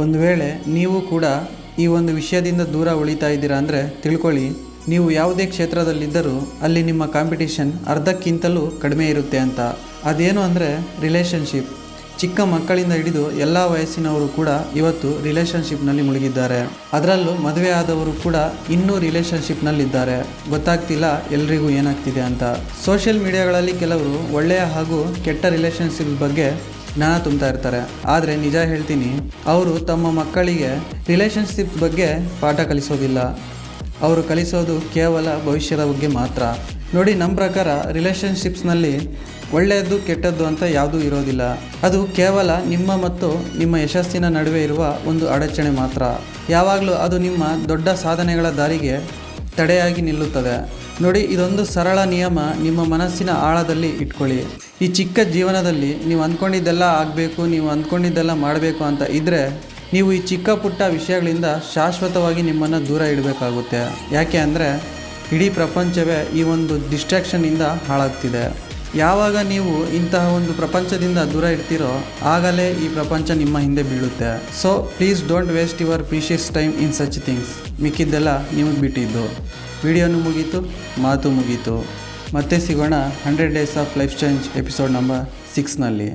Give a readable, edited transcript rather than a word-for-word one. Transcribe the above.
ಒಂದು ವೇಳೆ ನೀವು ಕೂಡ ಈ ಒಂದು ವಿಷಯದಿಂದ ದೂರ ಉಳಿತಾ ಇದ್ದೀರಾ ಅಂದರೆ ತಿಳ್ಕೊಳ್ಳಿ, ನೀವು ಯಾವುದೇ ಕ್ಷೇತ್ರದಲ್ಲಿದ್ದರೂ ಅಲ್ಲಿ ನಿಮ್ಮ ಕಾಂಪಿಟೇಷನ್ ಅರ್ಧಕ್ಕಿಂತಲೂ ಕಡಿಮೆ ಇರುತ್ತೆ ಅಂತ. ಅದೇನು ಅಂದರೆ ರಿಲೇಷನ್ಶಿಪ್. ಚಿಕ್ಕ ಮಕ್ಕಳಿಂದ ಹಿಡಿದು ಎಲ್ಲ ವಯಸ್ಸಿನವರು ಕೂಡ ಇವತ್ತು ರಿಲೇಷನ್ಶಿಪ್ನಲ್ಲಿ ಮುಳುಗಿದ್ದಾರೆ. ಅದರಲ್ಲೂ ಮದುವೆ ಆದವರು ಕೂಡ ಇನ್ನೂ ರಿಲೇಷನ್ಶಿಪ್ನಲ್ಲಿದ್ದಾರೆ. ಗೊತ್ತಾಗ್ತಿಲ್ಲ ಎಲ್ರಿಗೂ ಏನಾಗ್ತಿದೆ ಅಂತ. ಸೋಷಿಯಲ್ ಮೀಡಿಯಾಗಳಲ್ಲಿ ಕೆಲವರು ಒಳ್ಳೆಯ ಹಾಗೂ ಕೆಟ್ಟ ರಿಲೇಷನ್ಶಿಪ್ ಬಗ್ಗೆ ಜ್ಞಾನ ತುಂಬ್ತಾ ಇರ್ತಾರೆ. ಆದರೆ ನಿಜ ಹೇಳ್ತೀನಿ, ಅವರು ತಮ್ಮ ಮಕ್ಕಳಿಗೆ ರಿಲೇಷನ್ಶಿಪ್ ಬಗ್ಗೆ ಪಾಠ ಕಲಿಸೋದಿಲ್ಲ. ಅವರು ಕಲಿಸೋದು ಕೇವಲ ಭವಿಷ್ಯದ ಬಗ್ಗೆ ಮಾತ್ರ. ನೋಡಿ, ನಮ್ಮ ಪ್ರಕಾರ ರಿಲೇಷನ್ಶಿಪ್ಸ್ನಲ್ಲಿ ಒಳ್ಳೆಯದು ಕೆಟ್ಟದ್ದು ಅಂತ ಯಾವುದೂ ಇರೋದಿಲ್ಲ. ಅದು ಕೇವಲ ನಿಮ್ಮ ಮತ್ತು ನಿಮ್ಮ ಯಶಸ್ಸಿನ ನಡುವೆ ಇರುವ ಒಂದು ಅಡಚಣೆ ಮಾತ್ರ. ಯಾವಾಗಲೂ ಅದು ನಿಮ್ಮ ದೊಡ್ಡ ಸಾಧನೆಗಳ ದಾರಿಗೆ ತಡೆಯಾಗಿ ನಿಲ್ಲುತ್ತದೆ. ನೋಡಿ, ಇದೊಂದು ಸರಳ ನಿಯಮ ನಿಮ್ಮ ಮನಸ್ಸಿನ ಆಳದಲ್ಲಿ ಇಟ್ಕೊಳ್ಳಿ. ಈ ಚಿಕ್ಕ ಜೀವನದಲ್ಲಿ ನೀವು ಅಂದ್ಕೊಂಡಿದ್ದೆಲ್ಲ ಆಗಬೇಕು, ನೀವು ಅಂದ್ಕೊಂಡಿದ್ದೆಲ್ಲ ಮಾಡಬೇಕು ಅಂತ ಇದ್ದರೆ ನೀವು ಈ ಚಿಕ್ಕ ಪುಟ್ಟ ವಿಷಯಗಳಿಂದ ಶಾಶ್ವತವಾಗಿ ನಿಮ್ಮನ್ನು ದೂರ ಇಡಬೇಕಾಗುತ್ತೆ. ಯಾಕೆ ಅಂದರೆ ಇಡೀ ಪ್ರಪಂಚವೇ ಈ ಒಂದು ಡಿಸ್ಟ್ರಾಕ್ಷನ್ನಿಂದ ಹಾಳಾಗ್ತಿದೆ. ಯಾವಾಗ ನೀವು ಇಂತಹ ಒಂದು ಪ್ರಪಂಚದಿಂದ ದೂರ ಇರ್ತೀರೋ ಆಗಲೇ ಈ ಪ್ರಪಂಚ ನಿಮ್ಮ ಹಿಂದೆ ಬೀಳುತ್ತೆ. So please don't waste your precious time in such things. ಮಿಕ್ಕಿದ್ದೆಲ್ಲ ನಿಮಗೆ ಬಿಟ್ಟಿದ್ದು. ವಿಡಿಯೋನು ಮುಗೀತು, ಮಾತು ಮುಗೀತು. ಮತ್ತೆ ಸಿಗೋಣ 100 days of life change episode number 6ನಲ್ಲಿ.